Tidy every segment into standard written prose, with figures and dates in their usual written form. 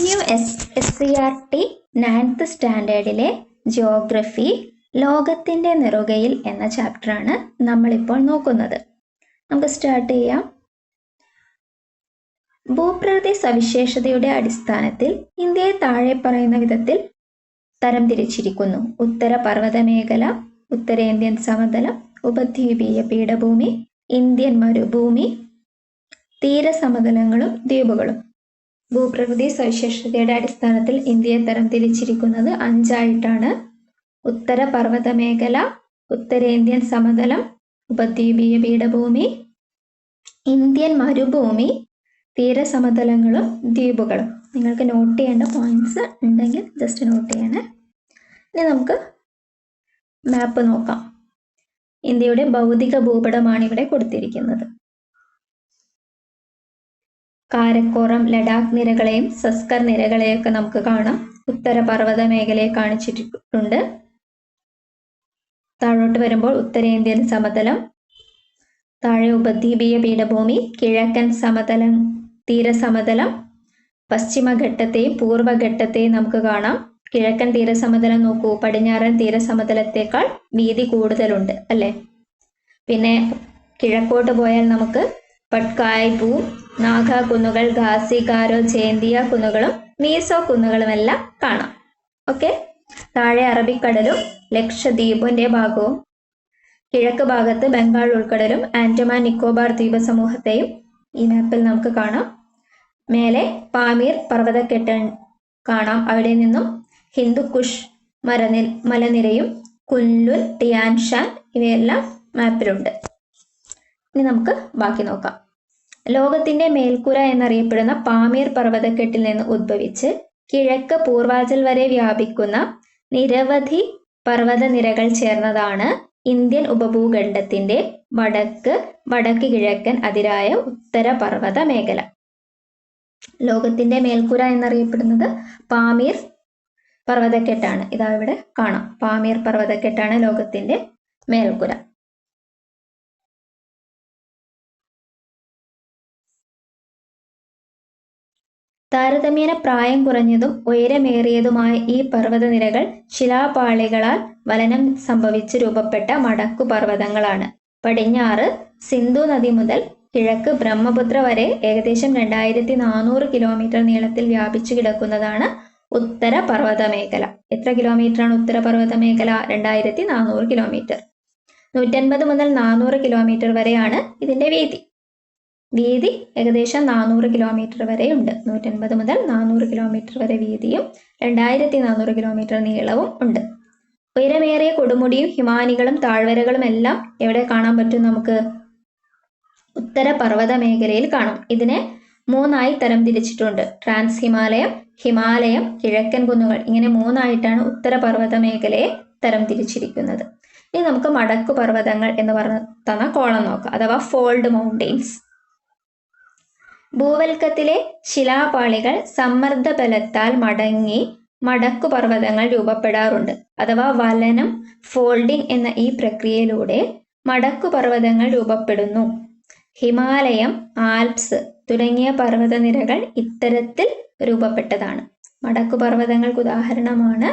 New SCERT 9th സ്റ്റാൻഡേർഡിലെ geography ലോകത്തിൻ്റെ നെറുകയിൽ എന്ന ചാപ്റ്ററാണ് നമ്മളിപ്പോൾ നോക്കുന്നത്. നമുക്ക് സ്റ്റാർട്ട് ചെയ്യാം. ഭൂപ്രകൃതി സവിശേഷതയുടെ അടിസ്ഥാനത്തിൽ ഇന്ത്യയെ താഴെ പറയുന്ന വിധത്തിൽ തരംതിരിച്ചിരിക്കുന്നു. ഉത്തര പർവ്വതമേഖല, ഉത്തരേന്ത്യൻ സമതലം, ഉപദ്വീപീയ പീഠഭൂമി, ഇന്ത്യൻ മരുഭൂമി, തീരസമതലങ്ങളും ദ്വീപുകളും. ഭൂപ്രകൃതി സവിശേഷതയുടെ അടിസ്ഥാനത്തിൽ ഇന്ത്യയെ തരംതിരിച്ചിരിക്കുന്നത് 5 ആയിട്ടാണ്. ഉത്തര പർവ്വതമേഖല, ഉത്തരേന്ത്യൻ സമതലം, ഉപദ്വീപീയ പീഠഭൂമി, ഇന്ത്യൻ മരുഭൂമി, തീരസമതലങ്ങളും ദ്വീപുകളും. നിങ്ങൾക്ക് നോട്ട് ചെയ്യേണ്ട പോയിന്റ്സ് ഉണ്ടെങ്കിൽ ജസ്റ്റ് നോട്ട് ചെയ്യണേ. ഇനി നമുക്ക് മാപ്പ് നോക്കാം. ഇന്ത്യയുടെ ഭൗതിക ഭൂപടമാണ് ഇവിടെ കൊടുത്തിരിക്കുന്നത്. കാരക്കോറം, ലഡാക്ക് നിരകളെയും സസ്കർ നിരകളെയൊക്കെ നമുക്ക് കാണാം. ഉത്തര പർവ്വത മേഖലയെ കാണിച്ചിട്ടുണ്ട്. താഴോട്ട് വരുമ്പോൾ ഉത്തരേന്ത്യൻ സമതലം, താഴെ ഉപദ്വീപീയ പീഠഭൂമി, കിഴക്കൻ സമതലം, തീരസമതലം, പശ്ചിമഘട്ടത്തെയും പൂർവ്വഘട്ടത്തെയും നമുക്ക് കാണാം. കിഴക്കൻ തീരസമതലം നോക്കൂ, പടിഞ്ഞാറൻ തീരസമതലത്തേക്കാൾ വീതി കൂടുതലുണ്ട് അല്ലേ. പിന്നെ കിഴക്കോട്ട് പോയാൽ നമുക്ക് പട്കായ് ഭൂ, നാഗ കുന്നുകൾ, ഖാസി, ഗാരോ, ജയന്തിയ കുന്നുകളും മീസോ കുന്നുകളുമെല്ലാം കാണാം. ഓക്കെ. താഴെ അറബിക്കടലും ലക്ഷദ്വീപിന്റെ ഭാഗവും, കിഴക്ക് ഭാഗത്ത് ബംഗാൾ ഉൾക്കടലും ആൻഡമാൻ നിക്കോബാർ ദ്വീപ സമൂഹത്തെയും ഈ മാപ്പിൽ നമുക്ക് കാണാം. മേലെ പാമീർ പർവ്വതക്കെട്ട് കാണാം. അവിടെ നിന്നും ഹിന്ദുക്കുഷ് മലനിരയും കുൻലുൻ, ടിയാൻഷാൻ ഇവയെല്ലാം മാപ്പിലുണ്ട്. ഇനി നമുക്ക് ബാക്കി നോക്കാം. ലോകത്തിന്റെ മേൽക്കൂര എന്നറിയപ്പെടുന്ന പാമീർ പർവ്വതക്കെട്ടിൽ നിന്ന് ഉദ്ഭവിച്ച് കിഴക്ക് പൂർവാചൽ വരെ വ്യാപിക്കുന്ന നിരവധി പർവ്വതനിരകൾ ചേർന്നതാണ് ഇന്ത്യൻ ഉപഭൂഖണ്ഡത്തിന്റെ വടക്ക് കിഴക്കൻ അതിരായ ഉത്തര പർവ്വത മേഖല. ലോകത്തിന്റെ മേൽക്കൂര എന്നറിയപ്പെടുന്നത് പാമീർ പർവ്വതക്കെട്ടാണ്. ഇതാ ഇവിടെ കാണാം. പാമീർ പർവ്വതക്കെട്ടാണ് ലോകത്തിന്റെ മേൽക്കൂര. താരതമ്യേന പ്രായം കുറഞ്ഞതും ഉയരമേറിയതുമായ ഈ പർവ്വതനിരകൾ ശിലാപാളികളാൽ വലനം സംഭവിച്ച് രൂപപ്പെട്ട മടക്കു പർവ്വതങ്ങളാണ്. പടിഞ്ഞാറ് സിന്ധു നദി മുതൽ കിഴക്ക് ബ്രഹ്മപുത്ര വരെ ഏകദേശം 2400 കിലോമീറ്റർ നീളത്തിൽ വ്യാപിച്ചു കിടക്കുന്നതാണ് ഉത്തര പർവ്വത മേഖല. എത്ര കിലോമീറ്ററാണ് ഉത്തര പർവ്വത മേഖല? 2400 കിലോമീറ്റർ. 150 മുതൽ 400 കിലോമീറ്റർ വരെയാണ് ഇതിന്റെ വീതി ഏകദേശം 400 കിലോമീറ്റർ വരെ ഉണ്ട്. 150 മുതൽ 400 കിലോമീറ്റർ വരെ വീതിയും 2400 കിലോമീറ്റർ നീളവും ഉണ്ട്. ഉയരമേറിയ കൊടുമുടിയും ഹിമാനികളും താഴ്വരകളും എല്ലാം എവിടെ കാണാൻ പറ്റും? നമുക്ക് ഉത്തര പർവ്വത മേഖലയിൽ കാണാം. ഇതിനെ 3ആയി തരംതിരിച്ചിട്ടുണ്ട്. ട്രാൻസ് ഹിമാലയം, ഹിമാലയം, കിഴക്കൻ കുന്നുകൾ, ഇങ്ങനെ 3ആയിട്ടാണ് ഉത്തര പർവ്വത മേഖലയെ തരംതിരിച്ചിരിക്കുന്നത്. ഇനി നമുക്ക് മടക്കു പർവ്വതങ്ങൾ എന്ന് തന്ന കോളം നോക്കാം, അഥവാ ഫോൾഡ് മൗണ്ടെയിൻസ്. ഭൂവൽക്കത്തിലെ ശിലാപാളികൾ സമ്മർദ്ദ ബലത്താൽ മടങ്ങി മടക്കു പർവ്വതങ്ങൾ രൂപപ്പെടാറുണ്ട്. അഥവാ വലനം, ഫോൾഡിംഗ് എന്ന ഈ പ്രക്രിയയിലൂടെ മടക്കു പർവ്വതങ്ങൾ രൂപപ്പെടുന്നു. ഹിമാലയം, ആൽപ്സ് തുടങ്ങിയ പർവ്വതനിരകൾ ഇത്തരത്തിൽ രൂപപ്പെട്ടതാണ്. മടക്കു പർവ്വതങ്ങൾക്ക് ഉദാഹരണമാണ്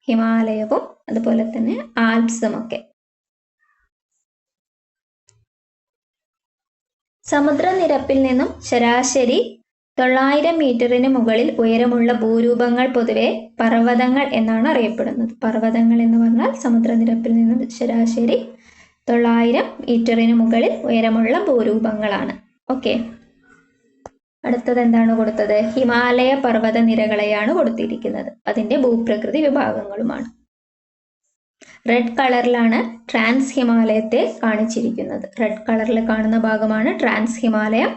ഹിമാലയവും അതുപോലെ തന്നെ ആൽപ്സും ഒക്കെ. സമുദ്രനിരപ്പിൽ നിന്നും ശരാശരി 900 മീറ്ററിന് മുകളിൽ ഉയരമുള്ള ഭൂരൂപങ്ങൾ പൊതുവെ പർവ്വതങ്ങൾ എന്നാണ് അറിയപ്പെടുന്നത്. പർവ്വതങ്ങൾ എന്ന് പറഞ്ഞാൽ സമുദ്രനിരപ്പിൽ നിന്നും ശരാശരി 900 മീറ്ററിന് മുകളിൽ ഉയരമുള്ള ഭൂരൂപങ്ങളാണ്. ഓക്കെ. അടുത്തത് എന്താണ് കൊടുത്തത്? ഹിമാലയ പർവ്വത നിരകളെയാണ് കൊടുത്തിരിക്കുന്നത്. അതിന്റെ ഭൂപ്രകൃതി വിഭാഗങ്ങളുമാണ്. റെഡ് കളറിലാണ് ട്രാൻസ് ഹിമാലയത്തെ കാണിച്ചിരിക്കുന്നത്. റെഡ് കളറിൽ കാണുന്ന ഭാഗമാണ് ട്രാൻസ് ഹിമാലയം.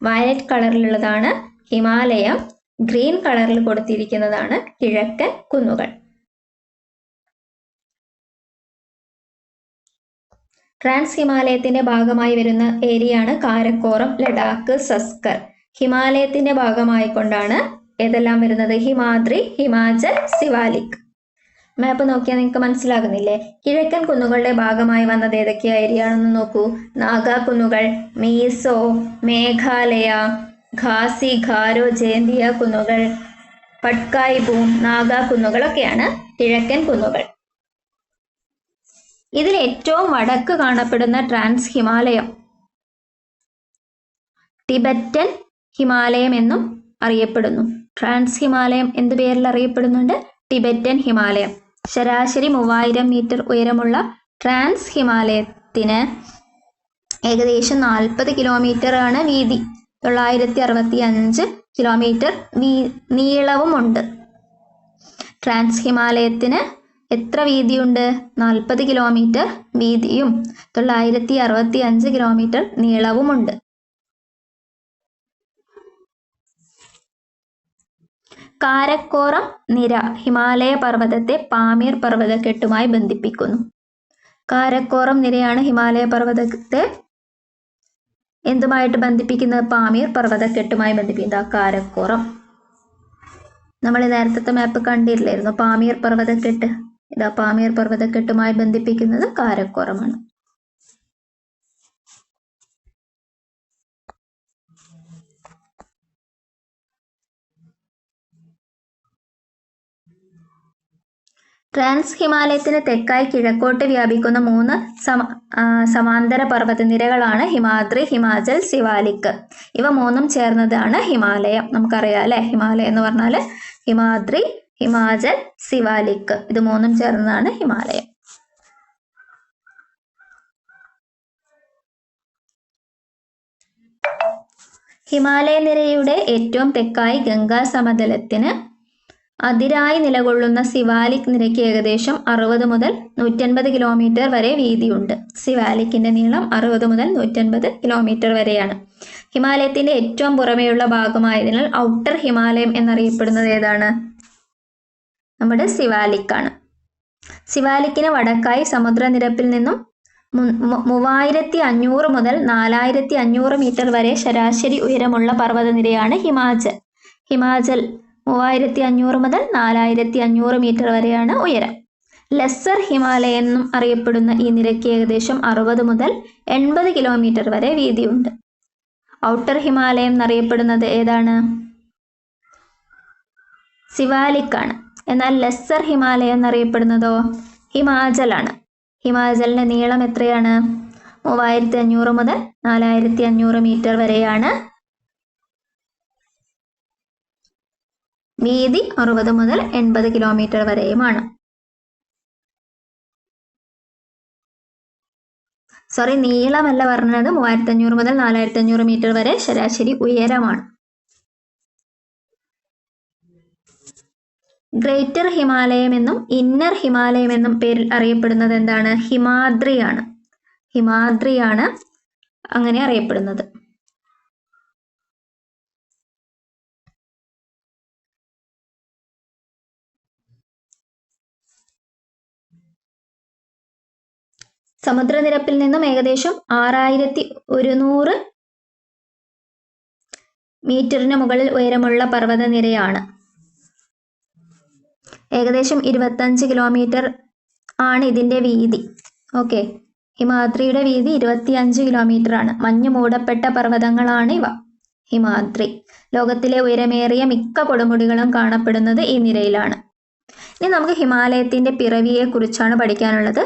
വയലറ്റ് കളറിലുള്ളതാണ് ഹിമാലയം. ഗ്രീൻ കളറിൽ കൊടുത്തിരിക്കുന്നതാണ് കിഴക്കൻ കുന്നുകൾ. ട്രാൻസ് ഹിമാലയത്തിന്റെ ഭാഗമായി വരുന്ന ഏരിയയാണ് കാരക്കോറം, ലഡാക്ക്, സസ്കർ. ഹിമാലയത്തിന്റെ ഭാഗമായിക്കൊണ്ടാണ് ഏതെല്ലാം വരുന്നത്? ഹിമാദ്രി, ഹിമാചൽ, സിവാലിക്. മാപ്പ് നോക്കിയാൽ നിങ്ങൾക്ക് മനസ്സിലാകുന്നില്ലേ? കിഴക്കൻ കുന്നുകളുടെ ഭാഗമായി വന്നത് ഏതൊക്കെയാ ഏരിയയാണെന്ന് നോക്കൂ. നാഗ കുന്നുകൾ, മീസോ, മേഘാലയ, ഖാസി, ഗാരോ, ജയന്തിയ കുന്നുകൾ, പട്കായ് ബൂം, നാഗ കുന്നുകളൊക്കെയാണ് കിഴക്കൻ കുന്നുകൾ. ഇതിൽ ഏറ്റവും വടക്ക് കാണപ്പെടുന്ന ട്രാൻസ് ഹിമാലയം ടിബറ്റൻ ഹിമാലയം എന്നും അറിയപ്പെടുന്നു. ട്രാൻസ് ഹിമാലയം എന്ത് പേരിൽ അറിയപ്പെടുന്നുണ്ട്? ടിബറ്റൻ ഹിമാലയം. ശരാശരി 3000 മീറ്റർ ഉയരമുള്ള ട്രാൻസ് ഹിമാലയത്തിന് ഏകദേശം 40 കിലോമീറ്റർ ആണ് വീതി. 965 കിലോമീറ്റർ നീളവുമുണ്ട്. ട്രാൻസ് ഹിമാലയത്തിന് എത്ര വീതിയുണ്ട്? 40 കിലോമീറ്റർ വീതിയും 965 കിലോമീറ്റർ നീളവുമുണ്ട്. കാരക്കോറം നിര ഹിമാലയ പർവ്വതത്തെ പാമീർ പർവ്വതക്കെട്ടുമായി ബന്ധിപ്പിക്കുന്നു. കാരക്കോറം നിരയാണ് ഹിമാലയ പർവ്വതത്തെ എന്തുമായിട്ട് ബന്ധിപ്പിക്കുന്നത്? പാമീർ പർവ്വതക്കെട്ടുമായി ബന്ധിപ്പിക്കുന്നത്. കാരക്കോറം നമ്മൾ നേരത്തെ മാപ്പ് കണ്ടില്ലായിരുന്നു, പാമീർ പർവ്വതക്കെട്ട്. ഇതാ പാമീർ പർവ്വതക്കെട്ടുമായി ബന്ധിപ്പിക്കുന്നത് കാരക്കോറമാണ്. ട്രാൻസ് ഹിമാലയത്തിന് തെക്കായി കിഴക്കോട്ട് വ്യാപിക്കുന്ന 3 സമാന്തര പർവ്വതനിരകളാണ് ഹിമാദ്രി, ഹിമാചൽ, സിവാലിക്. ഇവ 3ഉം ചേർന്നതാണ് ഹിമാലയം. നമുക്കറിയാം അല്ലെ, ഹിമാലയം എന്ന് പറഞ്ഞാൽ ഹിമാദ്രി, ഹിമാചൽ, സിവാലിക്. ഇത് 3ഉം ചേർന്നതാണ് ഹിമാലയം. ഹിമാലയ നിരയുടെ ഏറ്റവും തെക്കായി ഗംഗാ സമതലത്തിന് അതിരായി നിലകൊള്ളുന്ന സിവാലിക് നിരയ്ക്ക് ഏകദേശം 60 മുതൽ 150 കിലോമീറ്റർ വരെ വീതിയുണ്ട്. സിവാലിക്കിന്റെ നീളം 60 മുതൽ 150 കിലോമീറ്റർ വരെയാണ്. ഹിമാലയത്തിന്റെ ഏറ്റവും പുറമേയുള്ള ഭാഗമായതിനാൽ ഔട്ടർ ഹിമാലയം എന്നറിയപ്പെടുന്നത് ഏതാണ്? നമ്മുടെ സിവാലിക് ആണ്. സിവാലിക്കിന് വടക്കായി സമുദ്രനിരപ്പിൽ നിന്നും 3500 മുതൽ 4500 മീറ്റർ വരെ ശരാശരി ഉയരമുള്ള പർവ്വതനിരയാണ് ഹിമാചൽ. ഹിമാചൽ 3500 മുതൽ 4500 മീറ്റർ വരെയാണ് ഉയരം. ലെസ്സർ ഹിമാലയ എന്നും അറിയപ്പെടുന്ന ഈ നിരയ്ക്ക് ഏകദേശം 60 മുതൽ 80 കിലോമീറ്റർ വരെ വീതിയുണ്ട്. ഔട്ടർ ഹിമാലയം എന്നറിയപ്പെടുന്നത് ഏതാണ്? സിവാലിക് ആണ്. എന്നാൽ ലെസ്സർ ഹിമാലയം എന്നറിയപ്പെടുന്നതോ ഹിമാചലാണ്. ഹിമാചലിന്റെ നീളം എത്രയാണ്? 3500 മുതൽ 4500 മീറ്റർ വരെയാണ്. വീതി 60 മുതൽ 80 കിലോമീറ്റർ വരെയുമാണ്. നീളമല്ല പറഞ്ഞത്, 3500 മുതൽ 4500 മീറ്റർ വരെ ശരാശരി ഉയരമാണ്. ഗ്രേറ്റർ ഹിമാലയം എന്നും ഇന്നർ ഹിമാലയം എന്നും പേരിൽ അറിയപ്പെടുന്നത് എന്താണ്? ഹിമാദ്രിയാണ്. ഹിമാദ്രിയാണ് അങ്ങനെ അറിയപ്പെടുന്നത്. സമുദ്രനിരപ്പിൽ നിന്നും ഏകദേശം 6100 മീറ്ററിന് മുകളിൽ ഉയരമുള്ള പർവ്വതനിരയാണ്. ഏകദേശം 25 കിലോമീറ്റർ ആണ് ഇതിന്റെ വീതി. ഓക്കെ, ഹിമാദ്രിയുടെ വീതി 25 കിലോമീറ്റർ ആണ്. മഞ്ഞ് മൂടപ്പെട്ട പർവ്വതങ്ങളാണ് ഇവ. ഹിമാദ്രി ലോകത്തിലെ ഉയരമേറിയ മിക്ക കൊടുമുടികളും കാണപ്പെടുന്നത് ഈ നിരയിലാണ്. ഇനി നമുക്ക് ഹിമാലയത്തിന്റെ പിറവിയെ കുറിച്ചാണ് പഠിക്കാനുള്ളത്.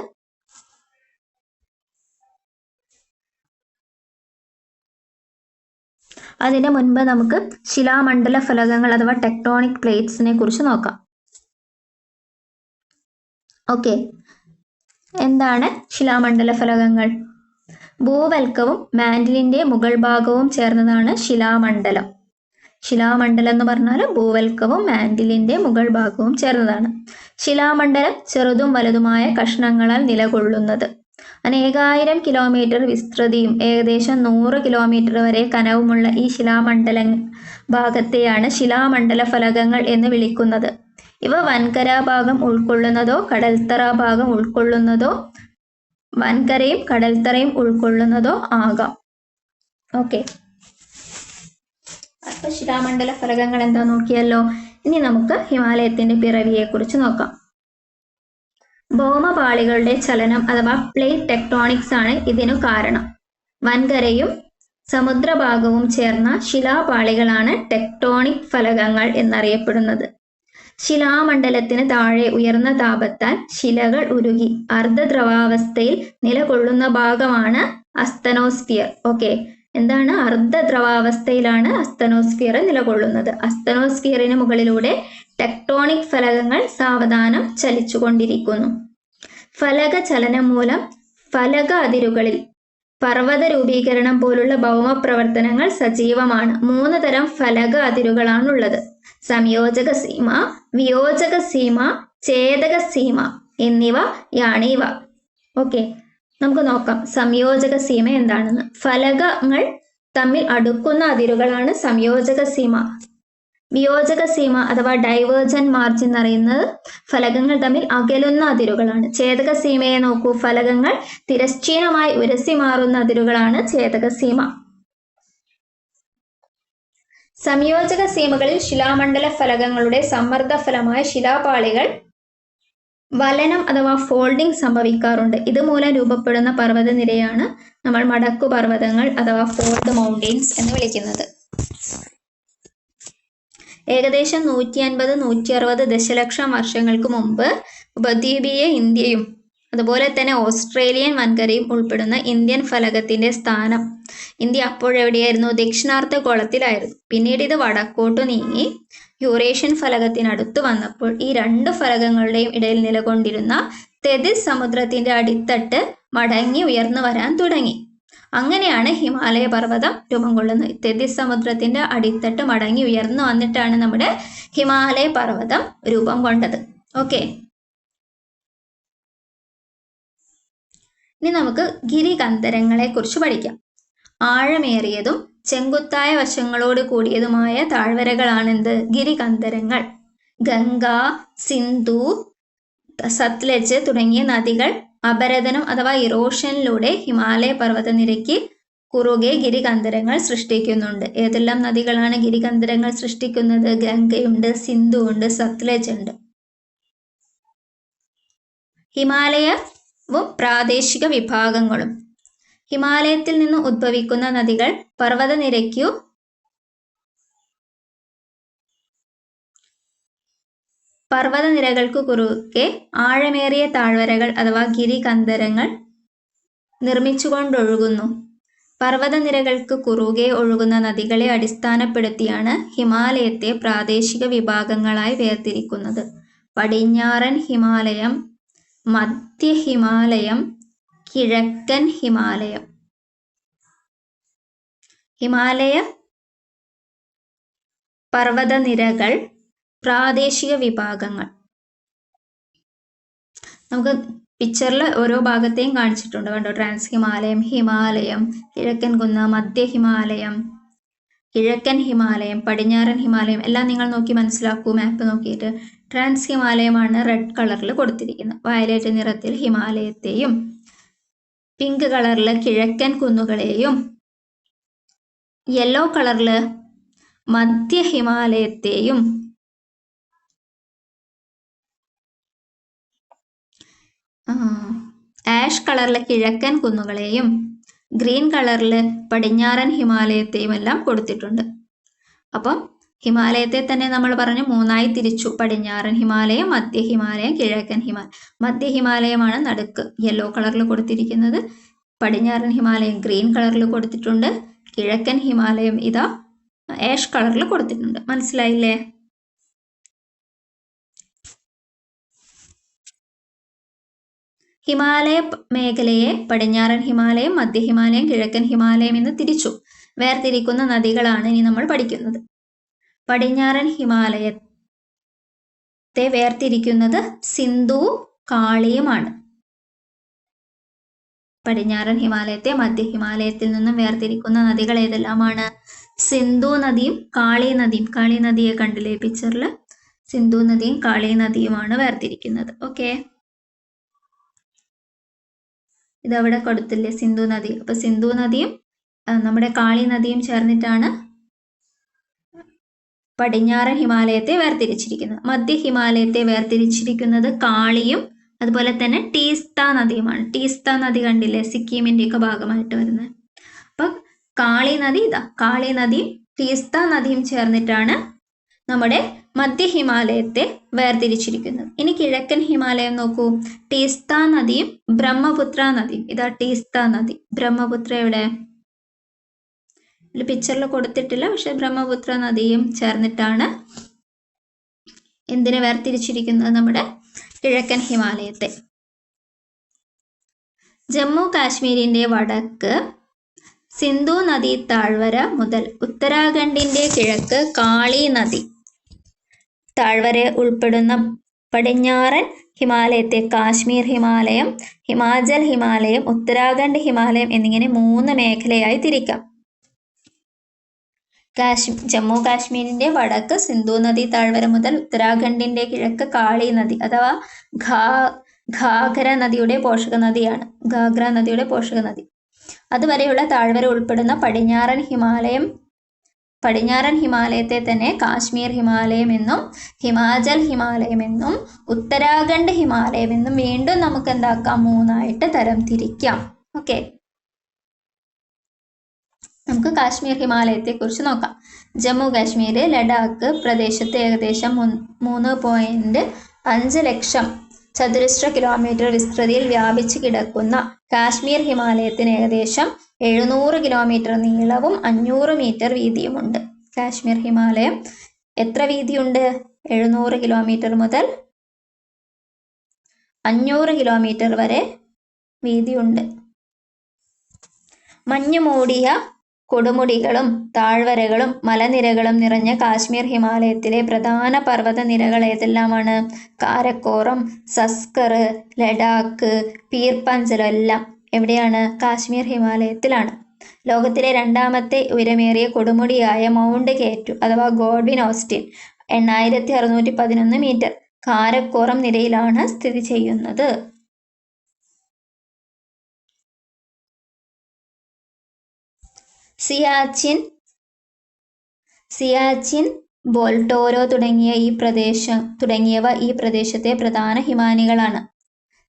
അതിന് മുൻപ് നമുക്ക് ശിലാമണ്ഡല ഫലകങ്ങൾ അഥവാ ടെക്ടോണിക് പ്ലേറ്റ്സിനെ കുറിച്ച് നോക്കാം. ഓക്കെ, എന്താണ് ശിലാമണ്ഡല ഫലകങ്ങൾ? ഭൂവൽക്കവും മാന്റിലിന്റെ മുകൾ ഭാഗവും ചേർന്നതാണ് ശിലാമണ്ഡലം. ശിലാമണ്ഡലം എന്ന് പറഞ്ഞാൽ ഭൂവൽക്കവും മാന്റിലിന്റെ മുകൾ ഭാഗവും ചേർന്നതാണ്. ശിലാമണ്ഡലം ചെറുതും വലുതുമായ കഷ്ണങ്ങളാൽ നിലകൊള്ളുന്നത്. അനേകായിരം കിലോമീറ്റർ വിസ്തൃതിയും ഏകദേശം 100 കിലോമീറ്റർ വരെ കനവുമുള്ള ഈ ശിലാമണ്ഡല ഭാഗത്തെയാണ് ശിലാമണ്ഡല ഫലകങ്ങൾ എന്ന് വിളിക്കുന്നത്. ഇവ വൻകര ഭാഗം ഉൾക്കൊള്ളുന്നതോ കടൽത്തറ ഭാഗം ഉൾക്കൊള്ളുന്നതോ വൻകരയും കടൽത്തറയും ഉൾക്കൊള്ളുന്നതോ ആകാം. ഓക്കെ, അപ്പൊ ശിലാമണ്ഡല ഫലകങ്ങൾ എന്താ നോക്കിയല്ലോ. ഇനി നമുക്ക് ഹിമാലയത്തിന്റെ പിറവിയെ കുറിച്ച് നോക്കാം. ഭൗമപാളികളുടെ ചലനം അഥവാ പ്ലേറ്റ് ടെക്ടോണിക്സ് ആണ് ഇതിനു കാരണം. വൻകരയും സമുദ്രഭാഗവും ചേർന്ന ശിലാപാളികളാണ് ടെക്ടോണിക് ഫലകങ്ങൾ എന്നറിയപ്പെടുന്നത്. ശിലാമണ്ഡലത്തിന് താഴെ ഉയർന്ന താപത്താൽ ശിലകൾ ഉരുകി അർദ്ധദ്രവാവസ്ഥയിൽ നിലകൊള്ളുന്ന ഭാഗമാണ് അസ്തനോസ്ഫിയർ. ഓക്കെ, എന്താണ്? അർദ്ധദ്രവാവസ്ഥയിലാണ് അസ്തനോസ്ഫിയർ നിലകൊള്ളുന്നത്. അസ്തനോസ്ഫിയറിന് മുകളിലൂടെ ടെക്ടോണിക് ഫലകങ്ങൾ സാവധാനം ചലിച്ചുകൊണ്ടിരിക്കുന്നു. ഫലക ചലനം മൂലം ഫലക അതിരുകളിൽ പർവ്വത രൂപീകരണം പോലുള്ള ഭൗമപ്രവർത്തനങ്ങൾ സജീവമാണ്. 3 തരം ഫലക അതിരുകളാണുള്ളത്: സംയോജക സീമ, വിയോജക സീമ, ഛേദക സീമ എന്നിവയാണിവ. ഓക്കെ, നമുക്ക് നോക്കാം സംയോജക സീമ എന്താണെന്ന്. ഫലകങ്ങൾ തമ്മിൽ അടുക്കുന്ന അതിരുകളാണ് സംയോജക സീമ. വിയോജക സീമ അഥവാ ഡൈവേർജന്റ് മാർജിൻ എന്നറിയുന്നത് ഫലകങ്ങൾ തമ്മിൽ അകലുന്ന അതിരുകളാണ്. ഛേദക സീമയെ നോക്കൂ, ഫലകങ്ങൾ തിരശ്ചീനമായി ഉരസി മാറുന്ന അതിരുകളാണ് ഛേദക സീമ. സംയോജക സീമകളിൽ ശിലാമണ്ഡല ഫലകങ്ങളുടെ സമ്മർദ്ദ ഫലമായ ശിലാപാളികൾ വലനം അഥവാ ഫോൾഡിംഗ് സംഭവിക്കാറുണ്ട്. ഇതുമൂലം രൂപപ്പെടുന്ന പർവ്വതനിരയാണ് നമ്മൾ മടക്കു പർവ്വതങ്ങൾ അഥവാ ഫോൾഡ് മൗണ്ടെയിൻസ് എന്ന് വിളിക്കുന്നത്. ഏകദേശം 150-160 ദശലക്ഷം വർഷങ്ങൾക്ക് മുമ്പ് ഉപദ്വീപീയ ഇന്ത്യയും അതുപോലെ തന്നെ ഓസ്ട്രേലിയൻ വൻകരയും ഉൾപ്പെടുന്ന ഇന്ത്യൻ ഫലകത്തിന്റെ സ്ഥാനം. ഇന്ത്യ അപ്പോഴെവിടെയായിരുന്നു? ദക്ഷിണാർദ്ധഗോളത്തിലായിരുന്നു. പിന്നീട് ഇത് വടക്കോട്ടു നീങ്ങി യൂറേഷ്യൻ ഫലകത്തിനടുത്ത് വന്നപ്പോൾ ഈ 2 ഫലകങ്ങളുടെയും ഇടയിൽ നിലകൊണ്ടിരുന്ന തെതിസ് സമുദ്രത്തിന്റെ അടിത്തട്ട് മടങ്ങി ഉയർന്നു വരാൻ തുടങ്ങി. അങ്ങനെയാണ് ഹിമാലയ പർവ്വതം രൂപം കൊള്ളുന്നത്. തെതിസ് സമുദ്രത്തിന്റെ അടിത്തട്ട് മടങ്ങി ഉയർന്നു വന്നിട്ടാണ് നമ്മുടെ ഹിമാലയ പർവ്വതം രൂപം കൊണ്ടത്. ഓക്കെ, ഇനി നമുക്ക് ഗിരികന്ധരങ്ങളെ കുറിച്ച് പഠിക്കാം. ആഴമേറിയതും ചെങ്കുത്തായ വശങ്ങളോട് കൂടിയതുമായ താഴ്വരകളാണെന്ത്? ഗിരികന്ധരങ്ങൾ. ഗംഗ, സിന്ധു, സത്ലജ് തുടങ്ങിയ നദികൾ അപരദനം അഥവാ ഇറോഷനിലൂടെ ഹിമാലയ പർവ്വതനിരയ്ക്ക് കുറുകെ ഗിരികന്ധരങ്ങൾ സൃഷ്ടിക്കുന്നുണ്ട്. ഏതെല്ലാം നദികളാണ് ഗിരികന്ധരങ്ങൾ സൃഷ്ടിക്കുന്നത്? ഗംഗയുണ്ട്, സിന്ധു ഉണ്ട്, സത്ലജ് ഉണ്ട്. ഹിമാലയവും പ്രാദേശിക വിഭാഗങ്ങളും. ഹിമാലയത്തിൽ നിന്ന് ഉദ്ഭവിക്കുന്ന നദികൾ പർവ്വതനിരകൾക്കു കുറുകെ ആഴമേറിയ താഴ്വരകൾ അഥവാ ഗിരികന്ധരങ്ങൾ നിർമ്മിച്ചുകൊണ്ടൊഴുകുന്നു. പർവ്വതനിരകൾക്ക് കുറുകെ ഒഴുകുന്ന നദികളെ അടിസ്ഥാനപ്പെടുത്തിയാണ് ഹിമാലയത്തെ പ്രാദേശിക വിഭാഗങ്ങളായി വേർതിരിക്കുന്നത്. പടിഞ്ഞാറൻ ഹിമാലയം, മധ്യ ഹിമാലയം, കിഴക്കൻ ഹിമാലയം. ഹിമാലയ പർവ്വതനിരകൾ പ്രാദേശിക വിഭാഗങ്ങൾ. നമുക്ക് പിക്ചറിൽ ഓരോ ഭാഗത്തെയും കാണിച്ചിട്ടുണ്ട്, കണ്ടോ? ട്രാൻസ് ഹിമാലയം, ഹിമാലയം, കിഴക്കൻ കുന്ന്, മധ്യ ഹിമാലയം, കിഴക്കൻ ഹിമാലയം, പടിഞ്ഞാറൻ ഹിമാലയം എല്ലാം നിങ്ങൾ നോക്കി മനസ്സിലാക്കൂ. മാപ്പ് നോക്കിയിട്ട് ട്രാൻസ് ഹിമാലയമാണ് റെഡ് കളറിൽ കൊടുത്തിരിക്കുന്നത്. വയലറ്റ് നിറത്തിൽ ഹിമാലയത്തെയും പിങ്ക് കളറിൽ കിഴക്കൻ കുന്നുകളെയും യെല്ലോ കളറിൽ മധ്യ ഹിമാലയത്തെയും ആഷ് കളറിലെ കിഴക്കൻ കുന്നുകളെയും ഗ്രീൻ കളറിൽ പടിഞ്ഞാറൻ ഹിമാലയത്തെയും എല്ലാം കൊടുത്തിട്ടുണ്ട്. അപ്പം ഹിമാലയത്തെ തന്നെ നമ്മൾ പറഞ്ഞു 3ആയി തിരിച്ചു: പടിഞ്ഞാറൻ ഹിമാലയം, മധ്യ ഹിമാലയം, കിഴക്കൻ ഹിമാലയം. മധ്യ ഹിമാലയമാണ് നടുക്ക് യെല്ലോ കളറിൽ കൊടുത്തിരിക്കുന്നത്. പടിഞ്ഞാറൻ ഹിമാലയം ഗ്രീൻ കളറിൽ കൊടുത്തിട്ടുണ്ട്. കിഴക്കൻ ഹിമാലയം ഇതാ ആഷ് കളറിൽ കൊടുത്തിട്ടുണ്ട്. മനസ്സിലായില്ലേ? ഹിമാലയ മേഖലയെ പടിഞ്ഞാറൻ ഹിമാലയം, മധ്യ ഹിമാലയം, കിഴക്കൻ ഹിമാലയം എന്ന് തിരിച്ചു. വേർതിരിക്കുന്ന നദികളാണ് ഇനി നമ്മൾ പഠിക്കുന്നത്. പടിഞ്ഞാറൻ ഹിമാലയത്തെ വേർതിരിക്കുന്നത് സിന്ധു കാളിയുമാണ്. പടിഞ്ഞാറൻ ഹിമാലയത്തെ മധ്യ ഹിമാലയത്തിൽ നിന്നും വേർതിരിക്കുന്ന നദികൾ ഏതെല്ലാമാണ്? സിന്ധു നദിയും കാളി നദിയും. കാളി നദിയെ കണ്ടില്ലേ പിക്ചറിൽ? സിന്ധു നദിയും കാളി നദിയുമാണ് വേർതിരിക്കുന്നത്. ഓക്കെ, ഇതവിടെ കൊടുത്തില്ലേ സിന്ധു നദി. അപ്പൊ സിന്ധു നദിയും നമ്മുടെ കാളി നദിയും ചേർന്നിട്ടാണ് പടിഞ്ഞാറൻ ഹിമാലയത്തെ വേർതിരിച്ചിരിക്കുന്നത്. മധ്യ ഹിമാലയത്തെ വേർതിരിച്ചിരിക്കുന്നത് കാളിയും അതുപോലെ തന്നെ ടീസ്ത നദിയുമാണ്. ടീസ്ത നദി കണ്ടില്ലേ, സിക്കിമിന്റെ ഒക്കെ ഭാഗമായിട്ട് വരുന്നത്. അപ്പൊ കാളി നദി ഇതാ, കാളി നദിയും ടീസ്ത നദിയും ചേർന്നിട്ടാണ് നമ്മുടെ മധ്യ ഹിമാലയത്തെ വേർതിരിച്ചിരിക്കുന്നത്. ഇനി കിഴക്കൻ ഹിമാലയം നോക്കൂ. ടീസ്ത നദിയും ബ്രഹ്മപുത്ര നദിയും. ഇതാ ടീസ്ത നദി. ബ്രഹ്മപുത്ര എവിടെ? പിക്ചറിൽ കൊടുത്തിട്ടില്ല, പക്ഷെ ബ്രഹ്മപുത്ര നദിയും ചേർന്നിട്ടാണ് എന്തിനെ വേർതിരിച്ചിരിക്കുന്നത്? നമ്മുടെ കിഴക്കൻ ഹിമാലയത്തെ. ജമ്മു കാശ്മീരിന്റെ വടക്ക് സിന്ധു നദീ താഴ്വര മുതൽ ഉത്തരാഖണ്ഡിന്റെ കിഴക്ക് കാളി നദി താഴ്വര ഉൾപ്പെടുന്ന പടിഞ്ഞാറൻ ഹിമാലയത്തെ കാശ്മീർ ഹിമാലയം, ഹിമാചൽ ഹിമാലയം, ഉത്തരാഖണ്ഡ് ഹിമാലയം എന്നിങ്ങനെ 3 മേഖലയായി തിരിക്കാം. ജമ്മു കാശ്മീരിന്റെ വടക്ക് സിന്ധു നദീ താഴ്വര മുതൽ ഉത്തരാഖണ്ഡിന്റെ കിഴക്ക് കാളി നദി അഥവാ ഘാഘര നദിയുടെ പോഷക നദിയാണ്. ഘാഘര നദിയുടെ പോഷക നദി. അതുവരെയുള്ള താഴ്വര ഉൾപ്പെടുന്ന പടിഞ്ഞാറൻ ഹിമാലയത്തെ തന്നെ കാശ്മീർ ഹിമാലയം എന്നും ഹിമാചൽ ഹിമാലയം എന്നും ഉത്തരാഖണ്ഡ് ഹിമാലയം എന്നും വീണ്ടും നമുക്ക് എന്താക്കാം? 3ആയിട്ട് തരം തിരിക്കാം. ഓക്കെ, നമുക്ക് കാശ്മീർ ഹിമാലയത്തെ കുറിച്ച് നോക്കാം. ജമ്മു കാശ്മീർ ലഡാക്ക് പ്രദേശത്ത് ഏകദേശം 3.5 ലക്ഷം ചതുരശ്ര കിലോമീറ്റർ വിസ്തൃതിയിൽ വ്യാപിച്ചു കിടക്കുന്ന കാശ്മീർ ഹിമാലയത്തിന് ഏകദേശം 700 കിലോമീറ്റർ നീളവും 500 മീറ്റർ വീതിയുമുണ്ട്. കാശ്മീർ ഹിമാലയം എത്ര വീതിയുണ്ട്? 700 കിലോമീറ്റർ മുതൽ 500 കിലോമീറ്റർ വരെ വീതിയുണ്ട്. മഞ്ഞു മൂടിയ കൊടുമുടികളും താഴ്വരകളും മലനിരകളും നിറഞ്ഞ കാശ്മീർ ഹിമാലയത്തിലെ പ്രധാന പർവ്വത നിരകൾ ഏതെല്ലാമാണ്? കാരക്കോറം, സസ്കർ, ലഡാക്ക്, പീർ പഞ്ചൽ എല്ലാം എവിടെയാണ്? കാശ്മീർ ഹിമാലയത്തിലാണ്. ലോകത്തിലെ 2ാമത്തെ ഉയരമേറിയ കൊടുമുടിയായ മൗണ്ട് കേറ്റു അഥവാ ഗോഡ്വിൻ ഓസ്റ്റിൻ 8611 മീറ്റർ കാരക്കോറം നിരയിലാണ് സ്ഥിതി ചെയ്യുന്നത്. സിയാച്ചിൻ, ബോൾട്ടോരോ തുടങ്ങിയവ ഈ പ്രദേശത്തെ പ്രധാന ഹിമാനികളാണ്.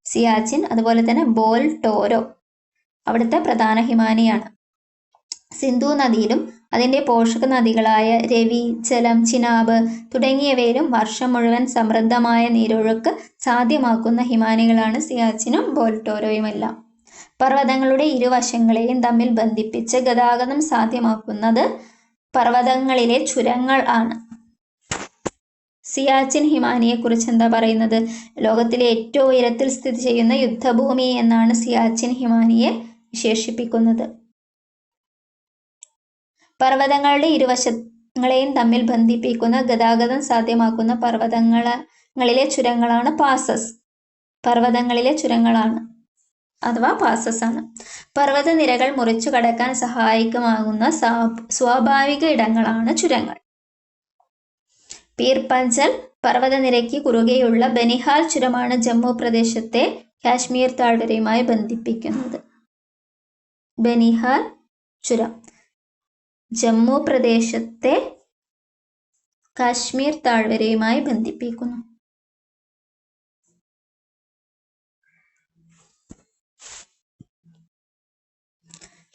സിയാച്ചിൻ അതുപോലെ തന്നെ ബോൾട്ടോരോ അവിടുത്തെ പ്രധാന ഹിമാനിയാണ്. സിന്ധു നദിയിലും അതിൻ്റെ പോഷക നദികളായ രവി, ജലം, ചിനാബ് തുടങ്ങിയവയിലും വർഷം മുഴുവൻ സമൃദ്ധമായ നീരൊഴുക്ക് സാധ്യമാക്കുന്ന ഹിമാനികളാണ് സിയാച്ചിനും ബോൾട്ടോരോയുമെല്ലാം. പർവ്വതങ്ങളുടെ ഇരുവശങ്ങളെയും തമ്മിൽ ബന്ധിപ്പിച്ച് ഗതാഗതം സാധ്യമാക്കുന്നത് പർവ്വതങ്ങളിലെ ചുരങ്ങൾ ആണ്. സിയാച്ചിൻ ഹിമാനിയെ കുറിച്ച് എന്താ പറയുന്നത്? ലോകത്തിലെ ഏറ്റവും ഉയരത്തിൽ സ്ഥിതി ചെയ്യുന്ന യുദ്ധഭൂമി എന്നാണ് സിയാച്ചിൻ ഹിമാനിയെ വിശേഷിപ്പിക്കുന്നത്. പർവ്വതങ്ങളുടെ ഇരുവശങ്ങളെയും തമ്മിൽ ബന്ധിപ്പിക്കുന്ന ഗതാഗതം സാധ്യമാക്കുന്ന പർവ്വതങ്ങളിലെ ചുരങ്ങളാണ് പാസസ്. പർവ്വതങ്ങളിലെ ചുരങ്ങളാണ് അഥവാ പാസസ് ആണ്. പർവ്വത നിരകൾ മുറിച്ചു കടക്കാൻ സഹായകമാകുന്ന സ്വാഭാവിക ഇടങ്ങളാണ് ചുരങ്ങൾ. പീർ പഞ്ചൽ പർവ്വതനിരയ്ക്ക് കുറുകെയുള്ള ബനിഹാൽ ചുരമാണ് ജമ്മു പ്രദേശത്തെ കാശ്മീർ താഴ്വരയുമായി ബന്ധിപ്പിക്കുന്നത്. ബനിഹാൽ ചുരം ജമ്മു പ്രദേശത്തെ കാശ്മീർ താഴ്വരയുമായി ബന്ധിപ്പിക്കുന്നു.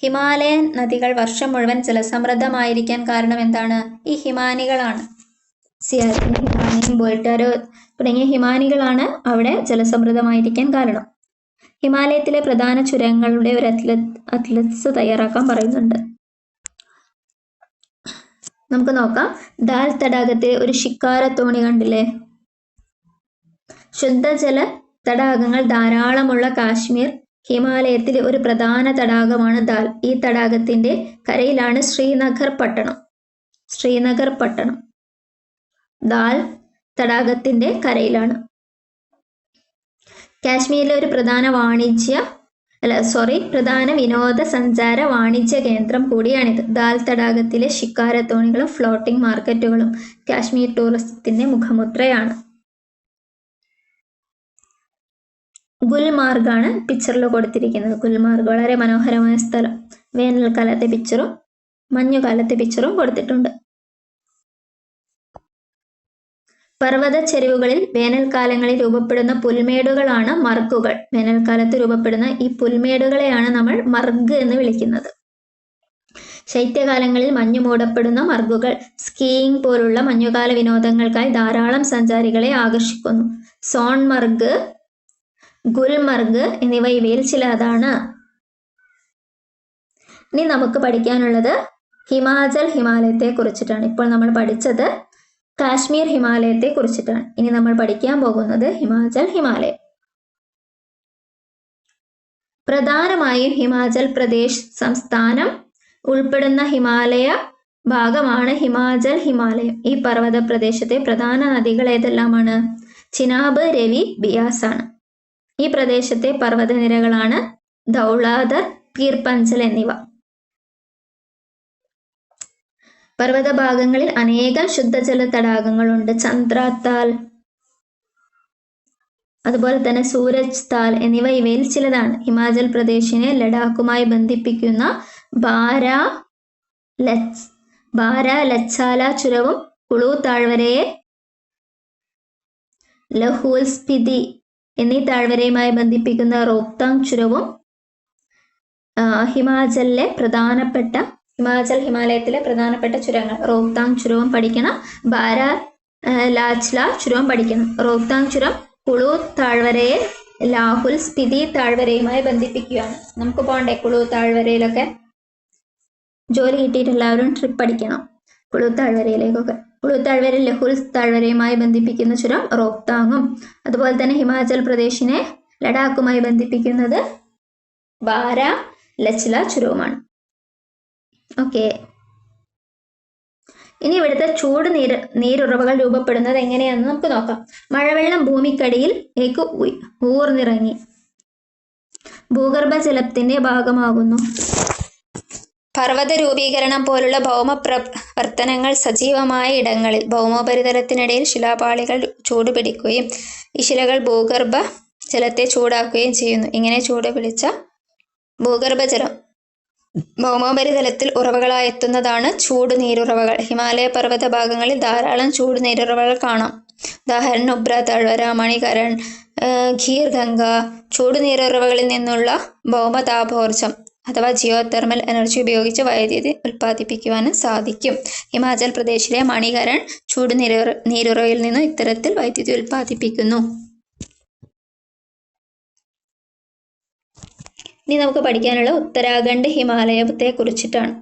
ഹിമാലയൻ നദികൾ വർഷം മുഴുവൻ ജലസമൃദ്ധമായിരിക്കാൻ കാരണം എന്താണ്? ഈ ഹിമാനികളാണ്. സിയാച്ചിൻ ഹിമാനിയും ബോൾട്ടോരോ തുടങ്ങിയ ഹിമാനികളാണ് അവിടെ ജലസമൃദ്ധമായിരിക്കാൻ കാരണം. ഹിമാലയത്തിലെ പ്രധാന ചുരങ്ങളുടെ ഒരു അത്ലറ്റ്സ് തയ്യാറാക്കാൻ പറയുന്നുണ്ട്. നമുക്ക് നോക്കാം. ദാൽ തടാകത്തിലെ ഒരു ശിക്കാര തോണി കണ്ടില്ലേ? ശുദ്ധജല തടാകങ്ങൾ ധാരാളമുള്ള കാശ്മീർ ഹിമാലയത്തിലെ ഒരു പ്രധാന തടാകമാണ് ദാൽ. ഈ തടാകത്തിന്റെ കരയിലാണ് ശ്രീനഗർ പട്ടണം. ദാൽ തടാകത്തിന്റെ കരയിലാണ്. കാശ്മീരിലെ ഒരു പ്രധാന വിനോദസഞ്ചാര വാണിജ്യ കേന്ദ്രം കൂടിയാണിത്. ദാൽ തടാകത്തിലെ ശിക്കാര തോണികളും ഫ്ലോട്ടിംഗ് മാർക്കറ്റുകളും കാശ്മീർ ടൂറിസത്തിന്റെ മുഖമുദ്രയാണ്. ഗുൽമാർഗാണ് പിക്ചറിൽ കൊടുത്തിരിക്കുന്നത്. ഗുൽമാർഗ് വളരെ മനോഹരമായ സ്ഥലം. വേനൽക്കാലത്തെ പിക്ചറും മഞ്ഞുകാലത്തെ പിക്ചറും കൊടുത്തിട്ടുണ്ട്. പർവ്വത ചെരിവുകളിൽ വേനൽക്കാലങ്ങളിൽ രൂപപ്പെടുന്ന പുൽമേടുകളാണ് മർഗുകൾ. വേനൽക്കാലത്ത് രൂപപ്പെടുന്ന ഈ പുൽമേടുകളെയാണ് നമ്മൾ മർഗ് എന്ന് വിളിക്കുന്നത്. ശൈത്യകാലങ്ങളിൽ മഞ്ഞു മൂടപ്പെടുന്ന മർഗുകൾ സ്കീയിങ് പോലുള്ള മഞ്ഞുകാല വിനോദങ്ങൾക്കായി ധാരാളം സഞ്ചാരികളെ ആകർഷിക്കുന്നു. സോൺമർഗ്, ഗുൽമർഗ് എന്നിവ ഇവയിൽ ചിലതാണ്. ഇനി നമുക്ക് പഠിക്കാനുള്ളത് ഹിമാചൽ ഹിമാലയത്തെ കുറിച്ചിട്ടാണ്. ഇപ്പോൾ നമ്മൾ പഠിച്ചത് കാശ്മീർ ഹിമാലയത്തെ കുറിച്ചിട്ടാണ്. ഇനി നമ്മൾ പഠിക്കാൻ പോകുന്നത് ഹിമാചൽ ഹിമാലയം. പ്രധാനമായും ഹിമാചൽ പ്രദേശ് സംസ്ഥാനം ഉൾപ്പെടുന്ന ഹിമാലയ ഭാഗമാണ് ഹിമാചൽ ഹിമാലയം. ഈ പർവ്വത പ്രദേശത്തെ പ്രധാന നദികൾ ഏതെല്ലാമാണ്? ചിനാബ്, രവി, ബിയാസ് ആണ്. ഈ പ്രദേശത്തെ പർവ്വതനിരകളാണ് ധൗളാധർ, പീർ പഞ്ചൽ എന്നിവ. പർവ്വത ഭാഗങ്ങളിൽ അനേകം ശുദ്ധജല തടാകങ്ങളുണ്ട്. ചന്ദ്രാത്താൽ, അതുപോലെ തന്നെ സൂരജ് താൽ എന്നിവ ഇവയിൽ ചിലതാണ്. ഹിമാചൽ പ്രദേശിനെ ലഡാക്കുമായി ബന്ധിപ്പിക്കുന്ന ബാര ലച്ചാല ചുരവും കുളു താഴ്വരയെ ലഹൂൽ സ്പിതി എന്നീ താഴ്വരയുമായി ബന്ധിപ്പിക്കുന്ന റോഹ്താങ് ചുരവും ഹിമാചൽ ഹിമാലയത്തിലെ പ്രധാനപ്പെട്ട ചുരങ്ങൾ. റോഹ്താങ് ചുരവും പഠിക്കണം, ബാര ലാച്ല ചുരവും പഠിക്കണം. റോഹ്താങ് ചുരം കുളു താഴ്വരയെ ലാഹുൽ സ്പിതി താഴ്വരയുമായി ബന്ധിപ്പിക്കുകയാണ്. നമുക്ക് പോകണ്ടേ കുളു താഴ്വരയിലൊക്കെ? ജോലി കിട്ടിയിട്ട് എല്ലാവരും ട്രിപ്പ് അടിക്കണം കുളു താഴ്വരയിലേക്കൊക്കെ. കുളു താഴ്വര ലഹുൽ താഴ്വരയുമായി ബന്ധിപ്പിക്കുന്ന ചുരം റോഹ്താങ്ങും, അതുപോലെ തന്നെ ഹിമാചൽ പ്രദേശിനെ ലഡാക്കുമായി ബന്ധിപ്പിക്കുന്നത് ബാര ലച്ല ചുരവുമാണ്. ഓക്കെ, ഇനി ഇവിടുത്തെ ചൂട് നീരുറവകൾ രൂപപ്പെടുന്നത് എങ്ങനെയാണെന്ന് നമുക്ക് നോക്കാം. മഴവെള്ളം ഭൂമിക്കടിയിലേക്ക് ഊർന്നിറങ്ങി ഭൂഗർഭജലത്തിന്റെ ഭാഗമാകുന്നു. പർവ്വത രൂപീകരണം പോലുള്ള ഭൗമ പ്രവർത്തനങ്ങൾ സജീവമായ ഇടങ്ങളിൽ ഭൗമോപരിതലത്തിനിടയിൽ ശിലാപാളികൾ ചൂടുപിടിക്കുകയും ഈ ശിലകൾ ഭൂഗർഭ ജലത്തെ ചൂടാക്കുകയും ചെയ്യുന്നു. ഇങ്ങനെ ചൂടുപിടിച്ച ഭൂഗർഭജലം ഭൗമോപരിതലത്തിൽ ഉറവകളായെത്തുന്നതാണ് ചൂട് നീരുറവകൾ. ഹിമാലയ പർവ്വത ഭാഗങ്ങളിൽ ധാരാളം ചൂട് നീരുറവകൾ കാണാം. ഉദാഹരണം നുബ്ര താഴ്വര, മണികരൺ, ഖീർ ഗംഗ. ചൂട് നീരുറവകളിൽ നിന്നുള്ള ഭൗമതാപോർജം അഥവാ ജിയോ തെർമൽ എനർജി ഉപയോഗിച്ച് വൈദ്യുതി ഉൽപ്പാദിപ്പിക്കുവാനും സാധിക്കും. ഹിമാചൽ പ്രദേശിലെ മണികരൺ ചൂട് നീരുറവയിൽ നിന്നും ഇത്തരത്തിൽ വൈദ്യുതി ഉൽപ്പാദിപ്പിക്കുന്നു. ഇനി നമുക്ക് പഠിക്കാനുള്ള ഉത്തരാഖണ്ഡ് ഹിമാലയത്തെ കുറിച്ചിട്ടാണ്.